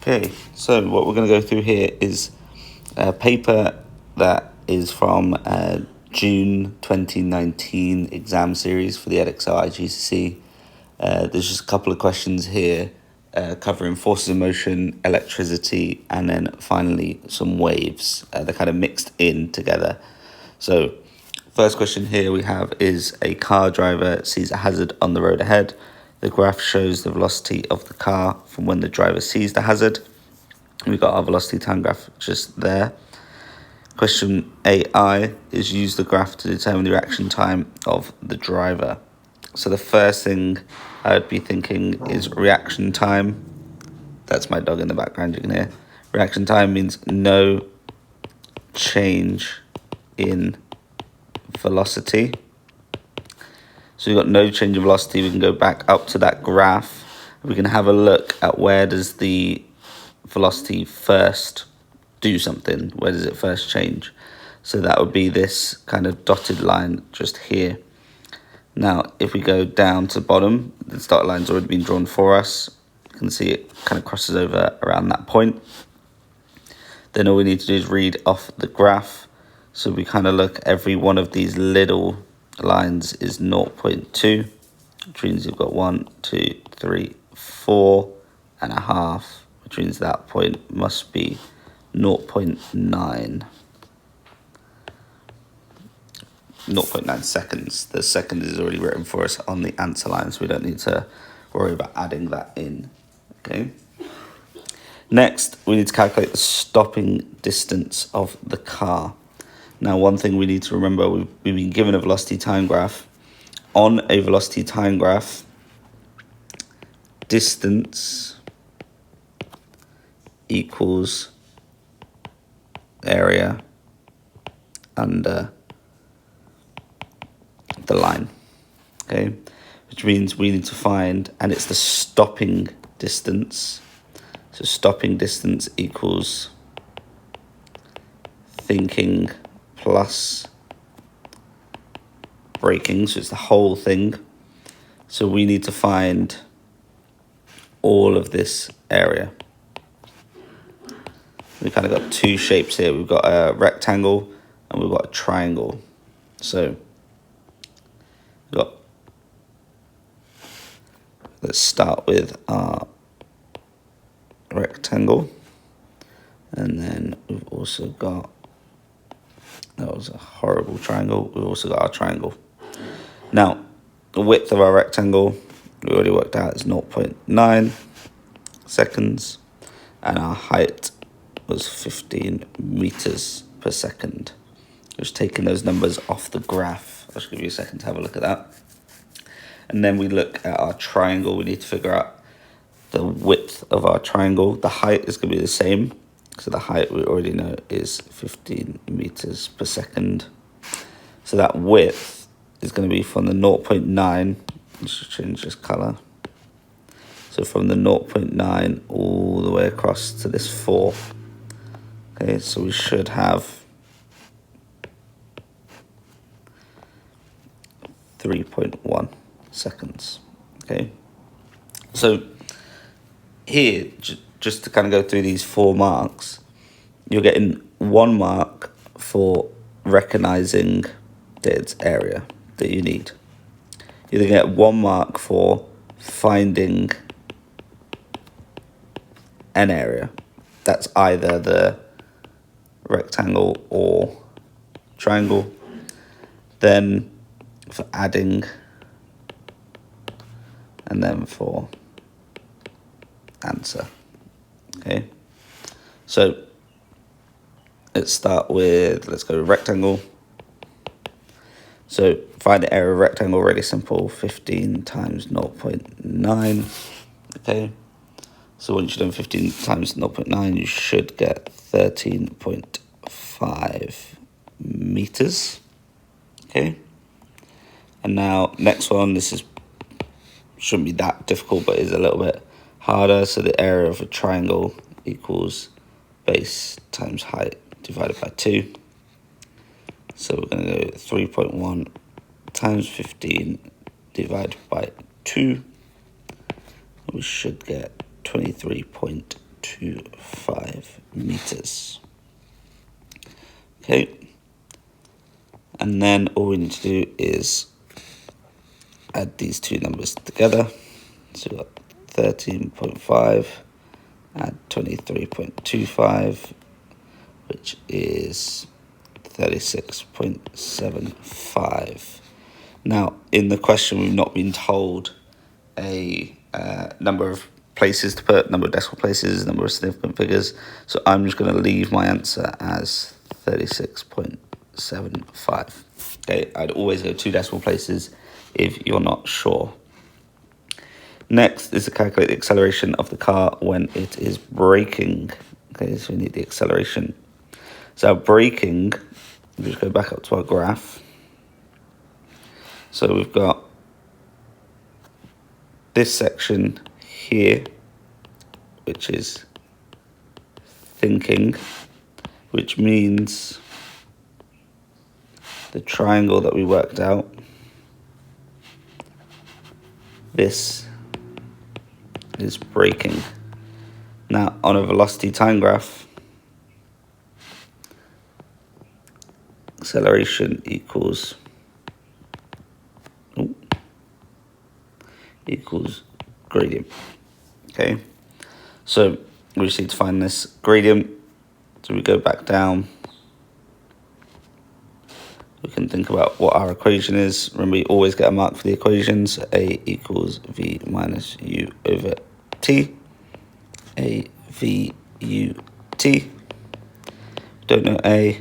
Okay, so what we're going to go through here is a paper that is from June 2019 exam series for the Edexcel IGCSE. There's just a couple of questions here covering forces of motion, electricity, and then finally some waves. They're kind of mixed in together. So first question here we have is a car driver sees a hazard on the road ahead. The graph shows the velocity of the car from when the driver sees the hazard. We've got our velocity time graph just there. Question AI is use the graph to determine the reaction time of the driver. So the first thing I would be thinking is reaction time. That's my dog in the background, you can hear. Reaction time means no change in velocity. So we've got no change in velocity. We can go back up to that graph. We can have a look at where does the velocity first do something. Where does it first change? So that would be this kind of dotted line just here. Now, if we go down to the bottom, the dotted line's already been drawn for us. You can see it kind of crosses over around that point. Then all we need to do is read off the graph. So we kind of look, every one of these little lines is 0.2, which means you've got 1, 2, 3, 4.5, which means that point must be 0.9. 0.9 seconds. The second is already written for us on the answer line, so we don't need to worry about adding that in. Okay. Next, we need to calculate the stopping distance of the car. Now, one thing we need to remember, we've been given a velocity time graph. On a velocity time graph, distance equals area under the line, okay? Which means we need to find, and it's the stopping distance. So stopping distance equals thinking plus braking, so it's the whole thing. So we need to find all of this area. We kind of got two shapes here. We've got a rectangle and we've got a triangle. So we've got, let's start with our rectangle, and then we've also got, that was a horrible triangle, we've also got our triangle. Now, the width of our rectangle, we already worked out, is 0.9 seconds, and our height was 15 meters per second. Just taking those numbers off the graph. I'll just give you a second to have a look at that. And then we look at our triangle. We need to figure out the width of our triangle. The height is going to be the same. So the height we already know is 15 meters per second. So that width is going to be from the 0.9. Let's just change this color. So from the 0.9 all the way across to this 4. Okay, so we should have 3.1 seconds. Okay, so here, just to kind of go through these 4 marks, you're getting 1 mark for recognizing that it's area that you need. You're going to get 1 mark for finding an area. That's either the rectangle or triangle. Then for adding, and then for answer. Okay, so let's start with, let's go with rectangle. So find the area of rectangle, really simple, 15 times 0.9. Okay, so once you've done 15 times 0.9, you should get 13.5 meters. Okay, and now next one, this is shouldn't be that difficult, but is a little bit harder. So the area of a triangle equals base times height divided by 2. So we're going to go 3.1 times 15 divided by 2. We should get 23.2 0.25 meters. Okay, and then all we need to do is add these two numbers together. So we've got 13.5, add 23.25, which is 36.75. Now, in the question, we've not been told a number of places to put, number of decimal places, number of significant figures. So I'm just going to leave my answer as 36.75. Okay, I'd always go 2 decimal places if you're not sure. Next is to calculate the acceleration of the car when it is braking. Okay, so we need the acceleration. So braking, we just go back up to our graph. So we've got this section here, which is thinking, which means the triangle that we worked out, this is braking. Now, on a velocity time graph, acceleration equals gradient. Okay, so we just need to find this gradient. So we go back down. We can think about what our equation is. Remember, we always get a mark for the equations. A equals V minus U over T. A V U T. Don't know A.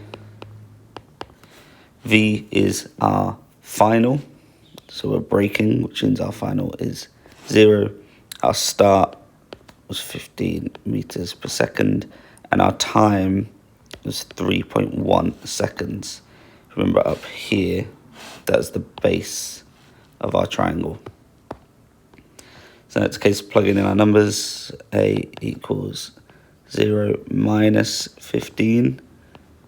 V is our final. So we're braking, which means our final is 0. Our start was 15 meters per second, and our time was 3.1 seconds. Remember, up here, that's the base of our triangle. So it's a case of plugging in our numbers. A equals 0 minus 15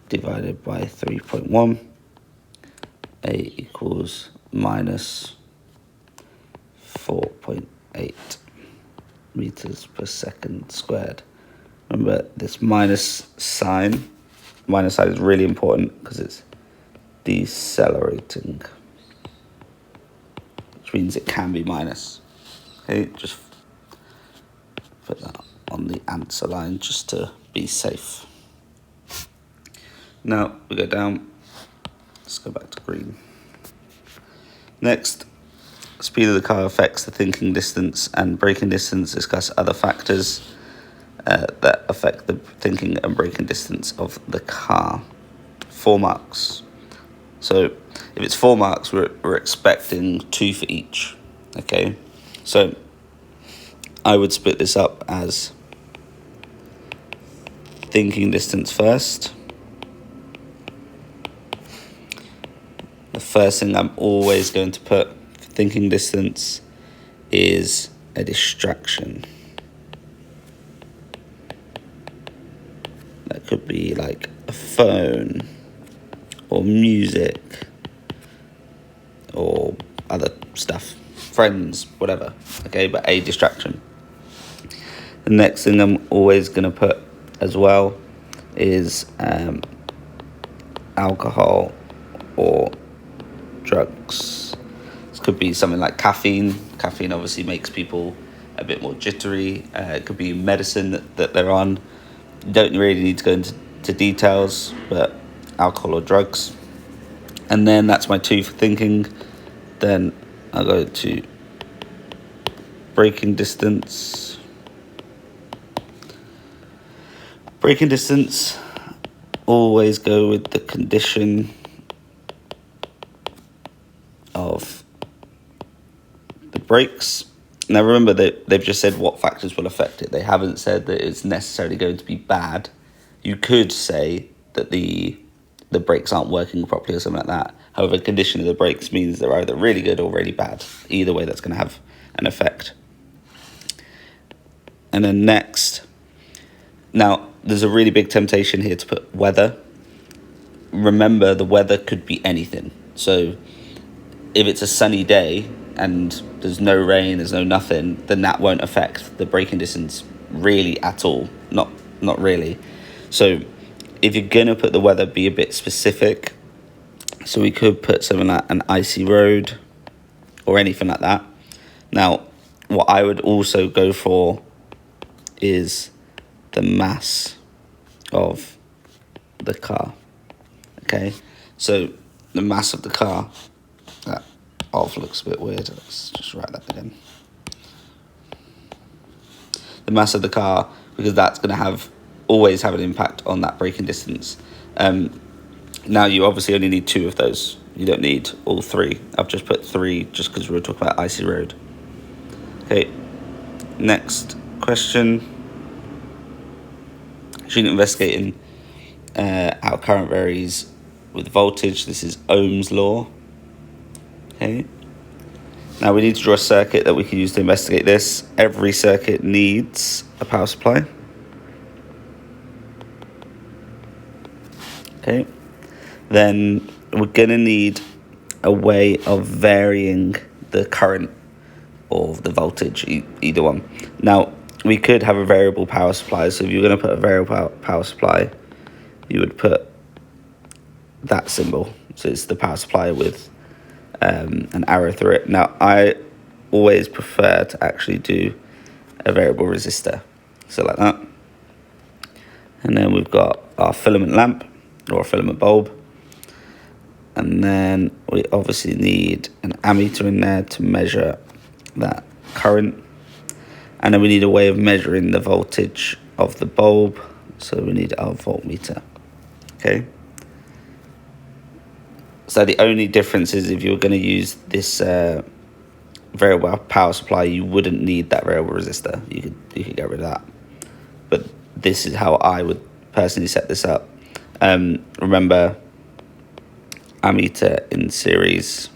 divided by 3.1. A equals minus 4.8 meters per second squared. Remember, this minus sign is really important because it's decelerating, which means it can be minus. Okay, just put that on the answer line just to be safe. Now we go down. Let's go back to green. Next, speed of the car affects the thinking distance and braking distance. Discuss other factors that affect the thinking and braking distance of the car. 4 marks. So if it's 4 marks, we're expecting 2 for each. Okay, so I would split this up as thinking distance first. The first thing I'm always going to put for thinking distance is a distraction. That could be like a phone or music or other stuff, friends, whatever. Okay, but a distraction. The next thing I'm always going to put as well is alcohol or drugs. This could be something like caffeine. Caffeine obviously makes people a bit more jittery. It could be medicine that they're on. You don't really need to go into details, but alcohol or drugs. And then that's my 2 for thinking. Then I'll go to braking distance. Braking distance, always go with the condition of the brakes. Now remember that they've just said what factors will affect it. They haven't said that it's necessarily going to be bad. You could say that the brakes aren't working properly or something like that. However, condition of the brakes means they're either really good or really bad. Either way, that's going to have an effect. And then next, now there's a really big temptation here to put weather. Remember, the weather could be anything. So if it's a sunny day and there's no rain, there's no nothing, then that won't affect the braking distance really at all. Not really. So if you're going to put the weather, be a bit specific. So we could put something like an icy road or anything like that. Now, what I would also go for is the mass of the car. Okay, so the mass of the car, that of looks a bit weird. Let's just write that again. The mass of the car, because that's going to always have an impact on that braking distance. Now you obviously only need 2 of those. You don't need all 3. I've just put 3 just because we were talking about icy road. Okay, next question. Student investigating how current varies with voltage. This is Ohm's law. Okay. Now we need to draw a circuit that we can use to investigate this. Every circuit needs a power supply. Okay. Then we're going to need a way of varying the current or the voltage, either one. Now, we could have a variable power supply. So if you're going to put a variable power supply, you would put that symbol. So it's the power supply with an arrow through it. Now, I always prefer to actually do a variable resistor. So like that. And then we've got our filament lamp or a filament bulb. And then we obviously need an ammeter in there to measure that current. And then we need a way of measuring the voltage of the bulb. So we need our voltmeter. Okay. So the only difference is if you were going to use this variable power supply, you wouldn't need that variable resistor. You could get rid of that. But this is how I would personally set this up. Remember, ammeter in series,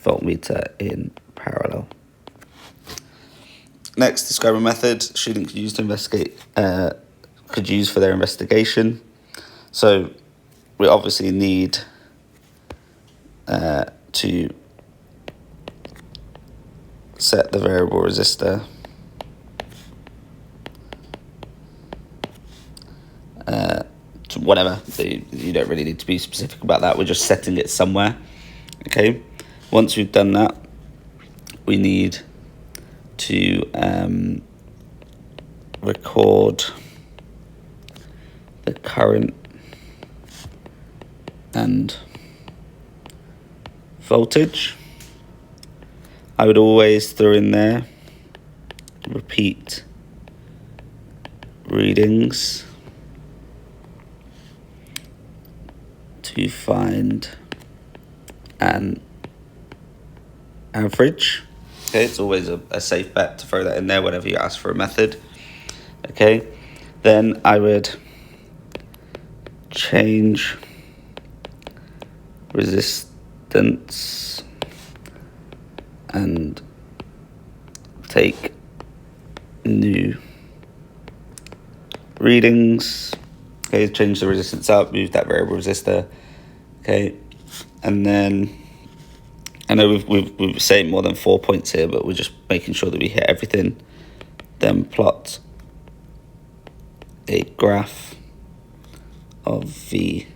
voltmeter in parallel. Next, describe a method student could use to investigate, could use for their investigation. So we obviously need to set the variable resistor to whatever. So you don't really need to be specific about that. We're just setting it somewhere. Okay. Once we've done that, we need to record the current and voltage. I would always throw in there repeat readings to find an average. Okay, it's always a safe bet to throw that in there whenever you ask for a method. Okay, then I would change resistance and take new readings. Okay, change the resistance up, move that variable resistor. Okay, and then I know we've saying more than 4 points here, but we're just making sure that we hit everything. Then plot a graph of V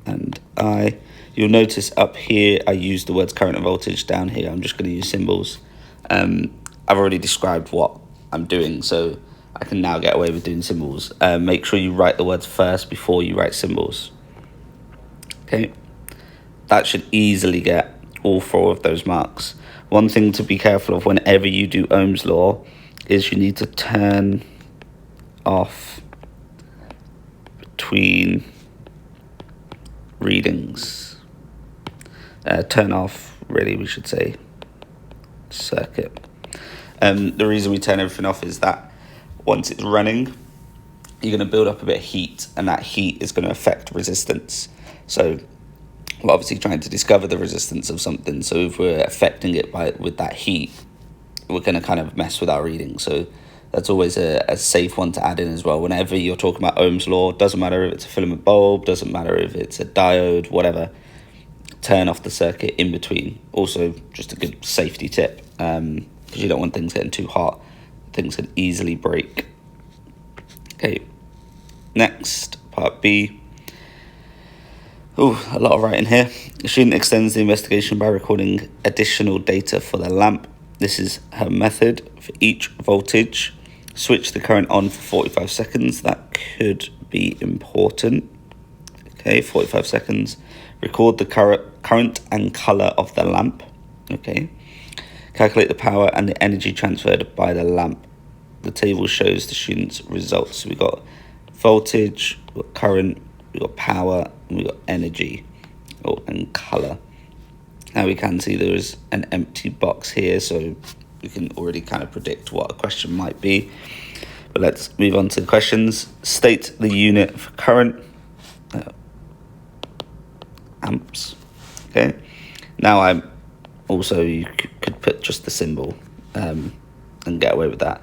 and I. You'll notice up here I use the words current and voltage. Down here I'm just going to use symbols. I've already described what I'm doing, so I can now get away with doing symbols. Make sure you write the words first before you write symbols. Okay, that should easily get all 4 of those marks. One thing to be careful of whenever you do Ohm's law is you need to turn off between readings. Turn off, really, we should say, circuit. The reason we turn everything off is that once it's running, you're going to build up a bit of heat, and that heat is going to affect resistance. So we're obviously trying to discover the resistance of something. So if we're affecting it with that heat, we're going to kind of mess with our reading. So that's always a safe one to add in as well. Whenever you're talking about Ohm's law, doesn't matter if it's a filament bulb, doesn't matter if it's a diode, whatever, turn off the circuit in between. Also, just a good safety tip, because you don't want things getting too hot. things can easily break. Okay, next, part B. Oh, a lot of writing here. The student extends the investigation by recording additional data for the lamp. This is her method. For each voltage, switch the current on for 45 seconds. That could be important. Okay, 45 seconds. Record the current and color of the lamp. Okay. Calculate the power and the energy transferred by the lamp. The table shows the students' results. So we've got voltage, we've got current, we've got power, and we've got energy and color. Now we can see there is an empty box here, so we can already kind of predict what a question might be. But let's move on to the questions. State the unit for current. Amps. Okay. Now you could put just the symbol and get away with that.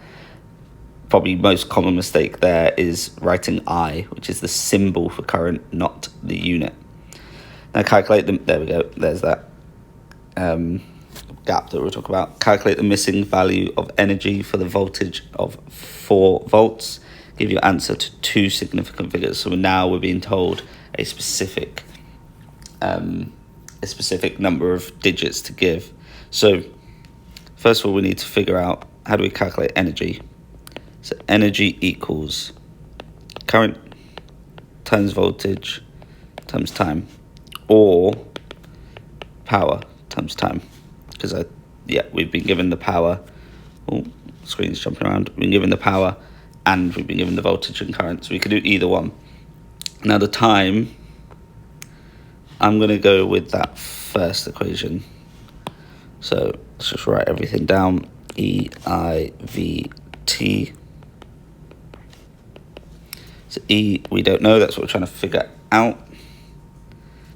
Probably most common mistake there is writing I, which is the symbol for current, not the unit. Now calculate them. There we go. There's that gap that we'll talk about. Calculate the missing value of energy for the voltage of 4 volts. Give your answer to 2 significant figures. So now we're being told a specific number of digits to give. So first of all, we need to figure out, how do we calculate energy? So energy equals current times voltage times time, or power times time. Because we've been given the power. Oh, screen's jumping around. We've been given the power and we've been given the voltage and current. So we could do either one. Now the time, I'm going to go with that first equation. So let's just write everything down. EIVT. So E, we don't know. That's what we're trying to figure out.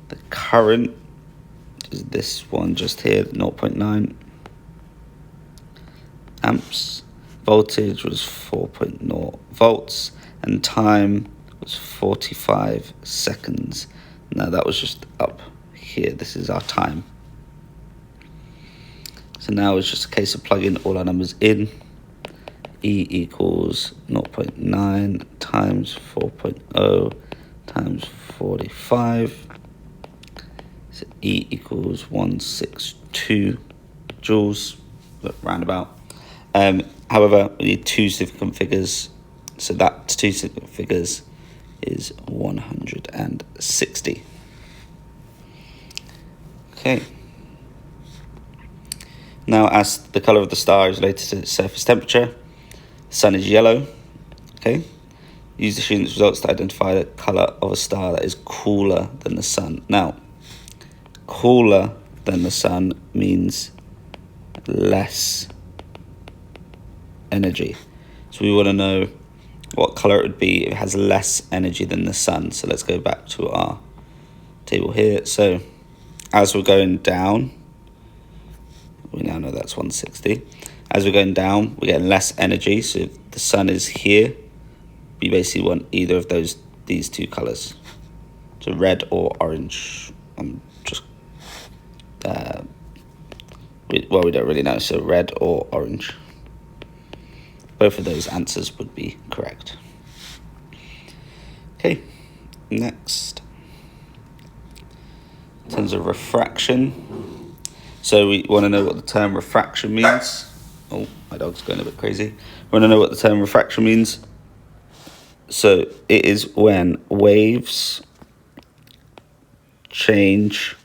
The current is this one just here, 0.9 amps. Voltage was 4.0 volts. And time was 45 seconds. Now that was just up here. This is our time. So now it's just a case of plugging all our numbers in. E equals 0.9 times 4.0 times 45. So E equals 162 joules, roundabout. However, we need 2 significant figures. So that 2 significant figures is 160. Okay. Now, as the color of the star is related to its surface temperature, the sun is yellow. Okay. Use the student's results to identify the color of a star that is cooler than the sun. Now, cooler than the sun means less energy. So we want to know what color it would be if it has less energy than the sun. So let's go back to our table here. So as we're going down, we now know that's 160. As we're going down, we're getting less energy. So if the sun is here, we basically want either of these 2 colors. So red or orange. We don't really know. So red or orange. Both of those answers would be correct. Okay, next. In terms of refraction, so we want to know what the term refraction means. Oh, my dog's going a bit crazy. We want to know what the term refraction means. So it is when waves change.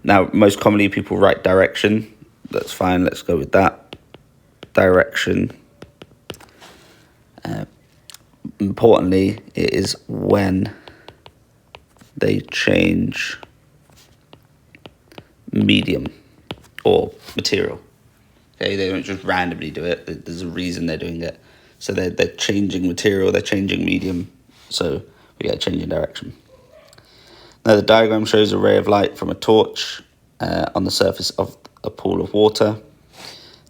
Now, most commonly people write direction. That's fine. Let's go with that. Direction. Importantly, it is when they change medium or material. Okay, they don't just randomly do it. There's a reason they're doing it. So they're changing material, they're changing medium. So we get a change in direction. Now the diagram shows a ray of light from a torch on the surface of a pool of water.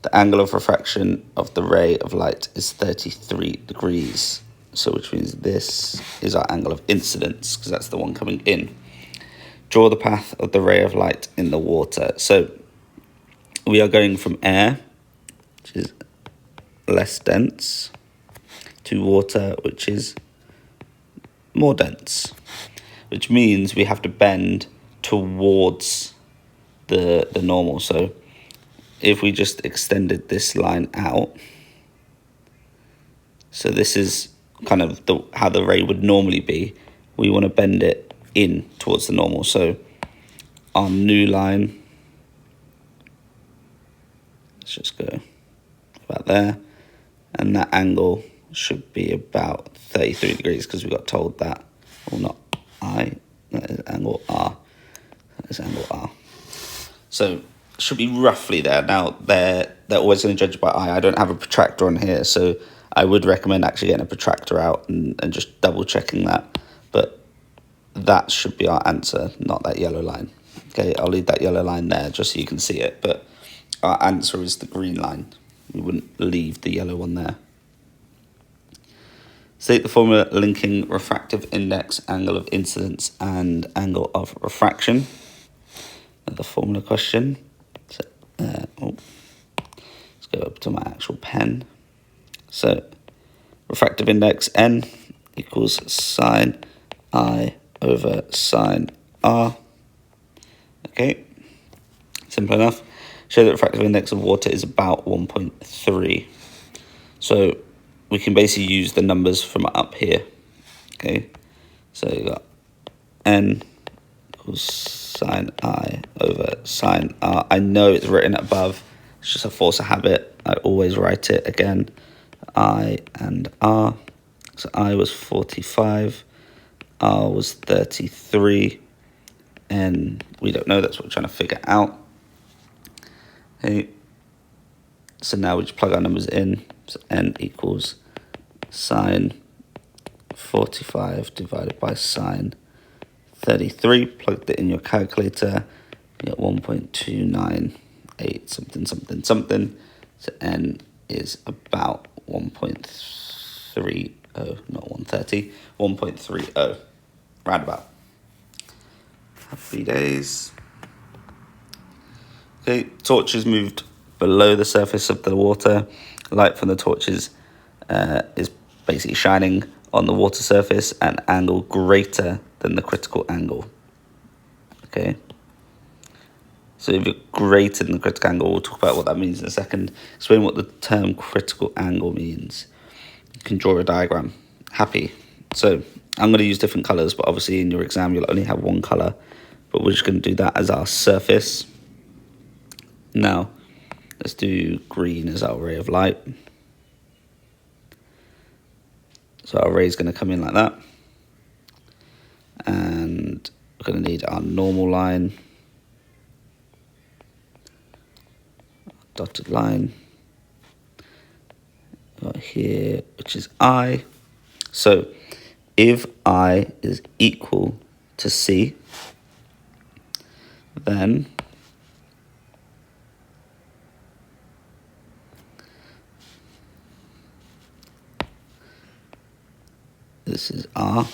The angle of refraction of the ray of light is 33 degrees. So which means this is our angle of incidence, because that's the one coming in. Draw the path of the ray of light in the water. So we are going from air, which is less dense to water which is more dense, which means we have to bend towards the normal. So if we just extended this line out, so this is kind of how the ray would normally be, we want to bend it in towards the normal. So our new line, let's just go about there, and that angle should be about 33 degrees because we got told that, well, not I, that is angle R, that is angle R. So it should be roughly there. Now they're always going to judge by eye. I don't have a protractor on here, so I would recommend actually getting a protractor out and just double checking that. But that should be our answer, not that yellow line. Okay, I'll leave that yellow line there just so you can see it, but our answer is the green line. We wouldn't leave the yellow one there. State the formula linking refractive index, angle of incidence, and angle of refraction. Another formula question. So, let's go up to my actual pen. So, refractive index n equals sine I over sine r. Okay, simple enough. Show that refractive index of water is about 1.3. So we can basically use the numbers from up here. Okay, so you got n equals sine I over sine r. I know it's written above, it's just a force of habit. I always write it again, I and r. So I was 45, r was 33, and we don't know, that's what we're trying to figure out. Okay, so now we just plug our numbers in. So n equals sine 45 divided by sine 33. Plugged it in your calculator, you get 1.298 something something something. So n is about 1.30, not 130, 1.30, roundabout. Happy days. Okay, torches moved below the surface of the water. Light from the torches is basically shining on the water surface at an angle greater than the critical angle. Okay, so if you're greater than the critical angle, we'll talk about what that means in a second. Explain what the term critical angle means. You can draw a diagram. Happy. So I'm going to use different colors, but obviously in your exam you'll only have one color, but we're just going to do that as our surface. Now let's do green as our ray of light. So our ray is going to come in like that, and we're going to need our normal line, dotted line got here, which is I. So if I is equal to C, then this is R.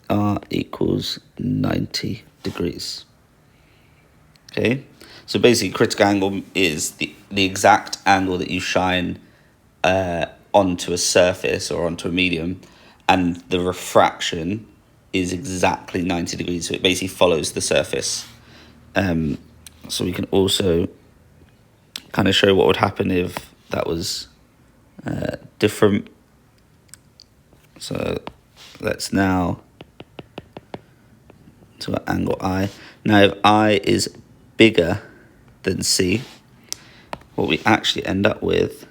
R equals 90 degrees. Okay, so basically critical angle is the exact angle that you shine onto a surface or onto a medium, and the refraction is exactly 90 degrees, so it basically follows the surface. So we can also kind of show what would happen if that was different. So let's now to an angle I. Now if I is bigger than C, what we actually end up with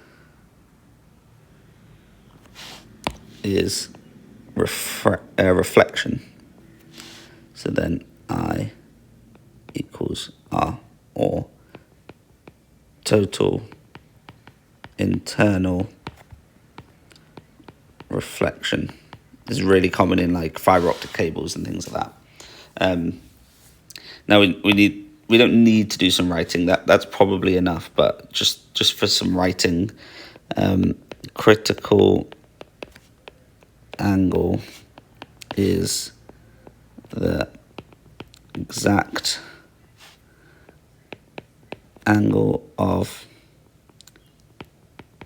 is reflection. So then I equals R, or total internal reflection. This is really common in like fiber optic cables and things like that. Now we don't need to do some writing. That's probably enough, but just for some writing, critical angle is the exact angle of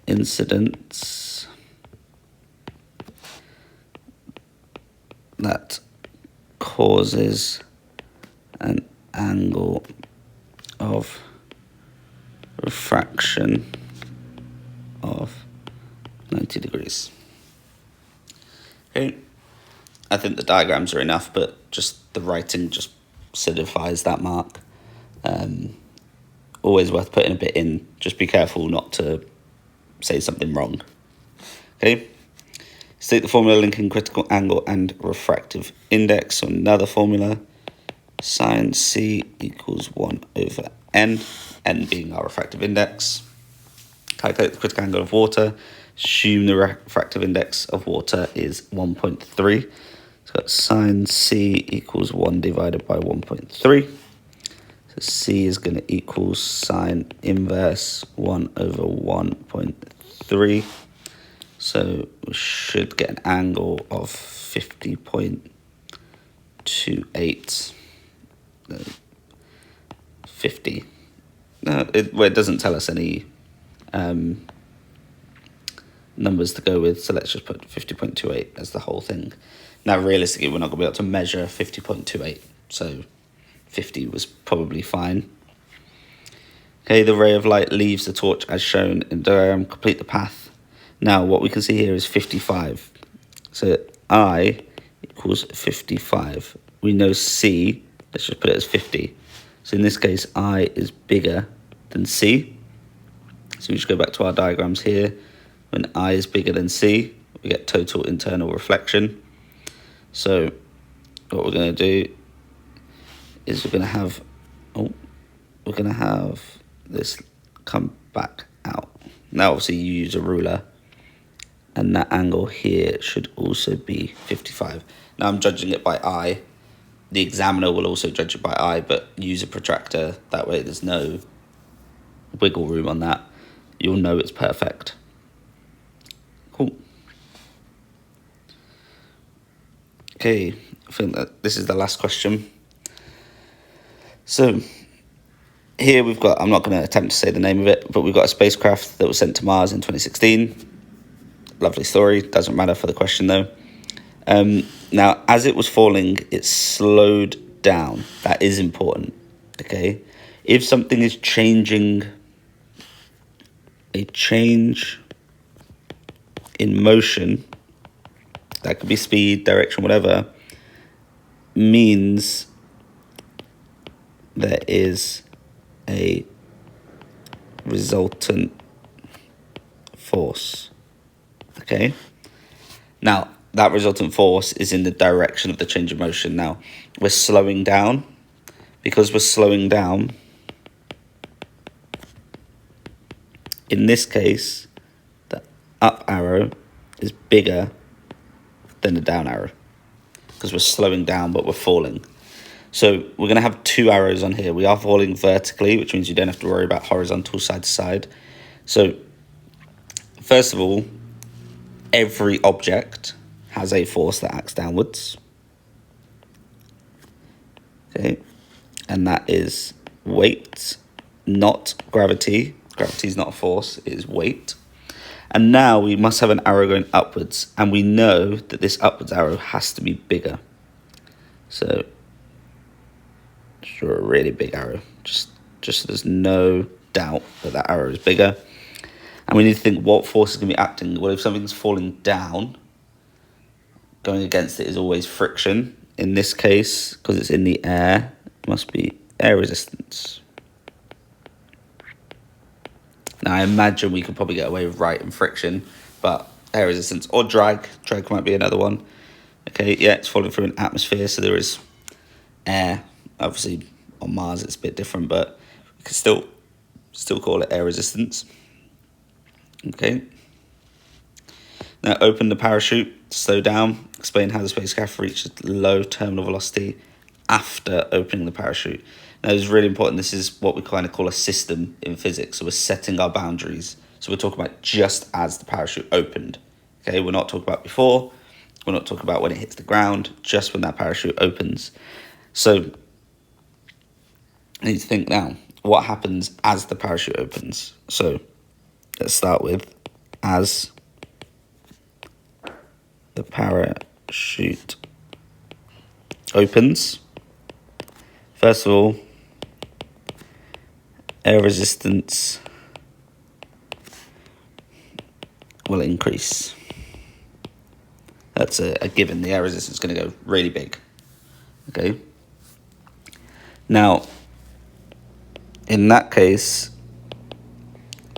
incidence that causes an angle of refraction of 90 degrees. Okay, I think the diagrams are enough, but just the writing just solidifies that mark. Always worth putting a bit in. Just be careful not to say something wrong. Okay, state the formula linking critical angle and refractive index. So another formula, sine C equals 1 over n, n being our refractive index. Calculate the critical angle of water. Assume the refractive index of water is 1.3. So got sine C equals 1 divided by 1.3. So C is going to equal sine inverse 1 over 1.3. So we should get an angle of 50.28. 50. No, it doesn't tell us any numbers to go with, so let's just put 50.28 as the whole thing. Now, realistically, we're not going to be able to measure 50.28, so 50 was probably fine. Okay, the ray of light leaves the torch as shown in the diagram. Complete the path. Now, what we can see here is 55. So I equals 55. We know C, let's just put it as 50. So in this case, I is bigger than C. So we just go back to our diagrams here. When I is bigger than C, we get total internal reflection. So what we're going to do is we're going to have this come back out. Now obviously you use a ruler, and that angle here should also be 55. Now I'm judging it by eye. The examiner will also judge it by eye, but use a protractor. That way there's no wiggle room on that. You'll know it's perfect. Cool. Okay, I think that this is the last question. So here we've got, I'm not going to attempt to say the name of it, but we've got a spacecraft that was sent to Mars in 2016. Lovely story, doesn't matter for the question though. Now, as it was falling, it slowed down. That is important, okay? If something is changing, a change in motion, that could be speed, direction, whatever, means there is a resultant force, okay? Now, that resultant force is in the direction of the change of motion. Now, we're slowing down. Because we're slowing down, in this case, the up arrow is bigger than the down arrow because we're slowing down, but we're falling. So we're going to have two arrows on here. We are falling vertically, which means you don't have to worry about horizontal side to side. So first of all, every object has a force that acts downwards. Okay, and that is weight, not gravity. Gravity is not a force, it is weight. And now we must have an arrow going upwards, and we know that this upwards arrow has to be bigger. So draw a really big arrow, just so there's no doubt that that arrow is bigger. And we need to think what force is going to be acting. Well, if something's falling down, going against it is always friction. In this case, because it's in the air, it must be air resistance. Now, I imagine we could probably get away with writing friction, but air resistance or drag. Drag might be another one. Okay, yeah, it's falling through an atmosphere, so there is air. Obviously, on Mars, it's a bit different, but we can still call it air resistance. Okay. Now, open the parachute, slow down, explain how the spacecraft reaches low terminal velocity after opening the parachute. Now, it's really important. This is what we kind of call a system in physics. So we're setting our boundaries. So we're talking about just as the parachute opened. Okay, we're not talking about before. We're not talking about when it hits the ground, just when that parachute opens. So I need to think now, what happens as the parachute opens? So let's start with as the parachute opens, first of all, air resistance will increase. That's a given. The air resistance is going to go really big. Okay. Now, in that case,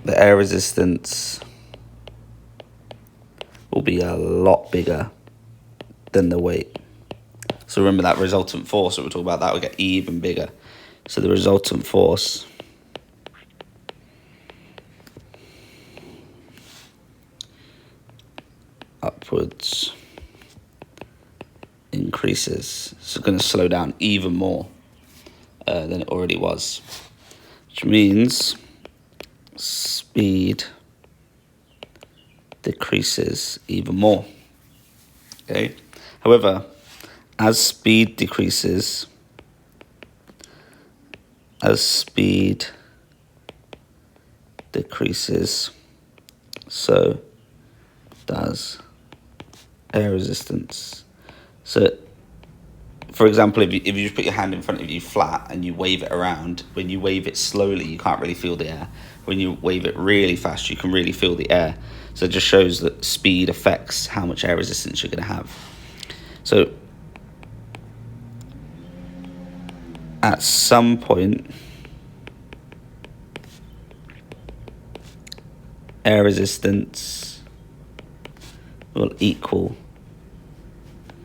the air resistance will be a lot bigger than the weight. So remember that resultant force that we're talking about, that will get even bigger. So the resultant force upwards increases. So it's going to slow down even more than it already was, which means speed decreases even more. Okay. However, as speed decreases, so does air resistance. So, for example, if you just put your hand in front of you flat and you wave it around, when you wave it slowly, you can't really feel the air. When you wave it really fast, you can really feel the air. So it just shows that speed affects how much air resistance you're going to have. So at some point, air resistance will equal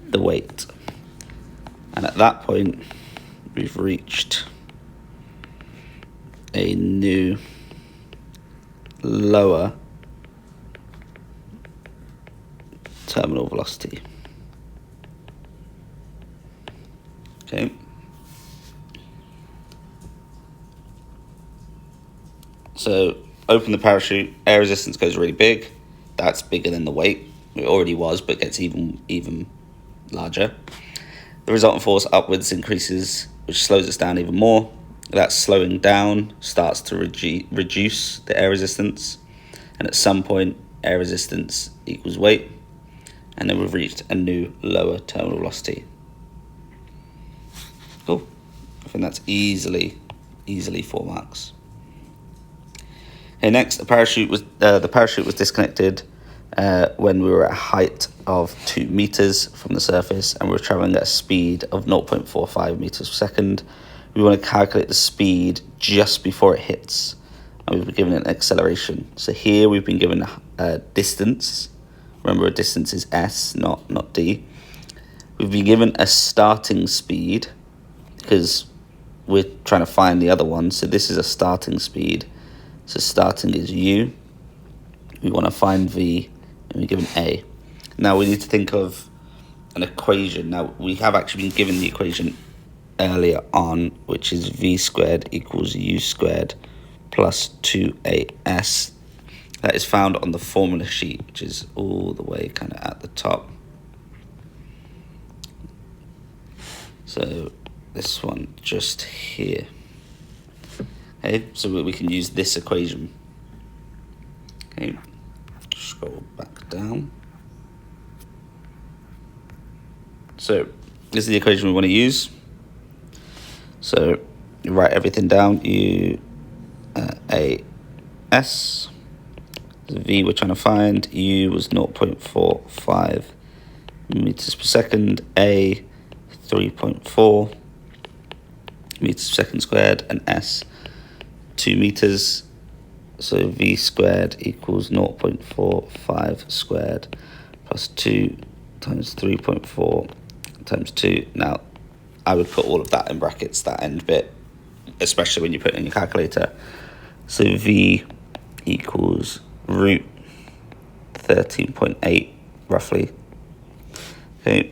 the weight. And at that point, we've reached a new lower terminal velocity. Okay. So open the parachute, air resistance goes really big. That's bigger than the weight. It already was, but gets even larger. The resultant force upwards increases, which slows us down even more. That slowing down starts to reduce the air resistance. And at some point, air resistance equals weight. And then we've reached a new lower terminal velocity. Cool. I think that's easily 4 marks. Okay, next, the parachute was disconnected when we were at a height of 2 meters from the surface and we were traveling at a speed of 0.45 meters per second. We want to calculate the speed just before it hits, and we've been given an acceleration. So here we've been given a distance. Remember, a distance is s, not d. We've been given a starting speed because we're trying to find the other one. So this is a starting speed. So starting is u. We want to find v, and we're given a. Now we need to think of an equation. Now we have actually been given the equation earlier on, which is v squared equals u squared plus 2as. That is found on the formula sheet, which is all the way kind of at the top. So this one just here. Okay, so we can use this equation. Okay, scroll back down. So this is the equation we want to use. So you write everything down. U A S. V we're trying to find. U was 0.45 meters per second. A 3.4 meters per second squared, and S 2 meters. So V squared equals 0.45 squared plus 2 times 3.4 times 2. Now, I would put all of that in brackets, that end bit, especially when you put it in your calculator. So V equals root 13.8 roughly. Okay,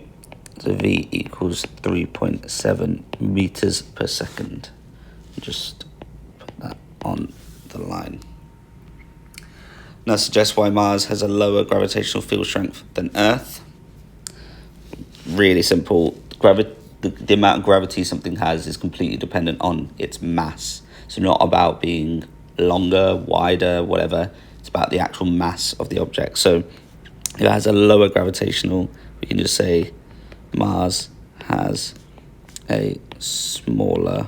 so V equals 3.7 meters per second. Just put that on the line. Now suggest why Mars has a lower gravitational field strength than Earth. Really simple. The amount of gravity something has is completely dependent on its mass. So not about being longer, wider, whatever. It's about the actual mass of the object. So if it has a lower gravitational, we can just say Mars has a smaller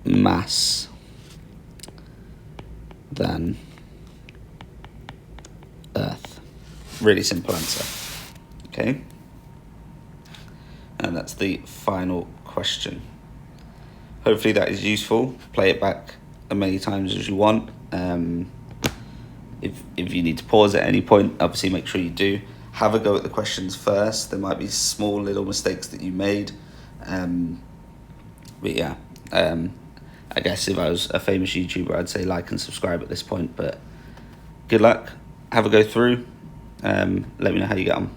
mass than Earth. Really simple answer. Okay. And that's the final question. Hopefully that is useful. Play it back as many times as you want. If you need to pause at any point, obviously make sure you do. Have a go at the questions first. There might be small little mistakes that you made. But yeah, I guess if I was a famous YouTuber, I'd say like and subscribe at this point. But good luck. Have a go through. Let me know how you get on.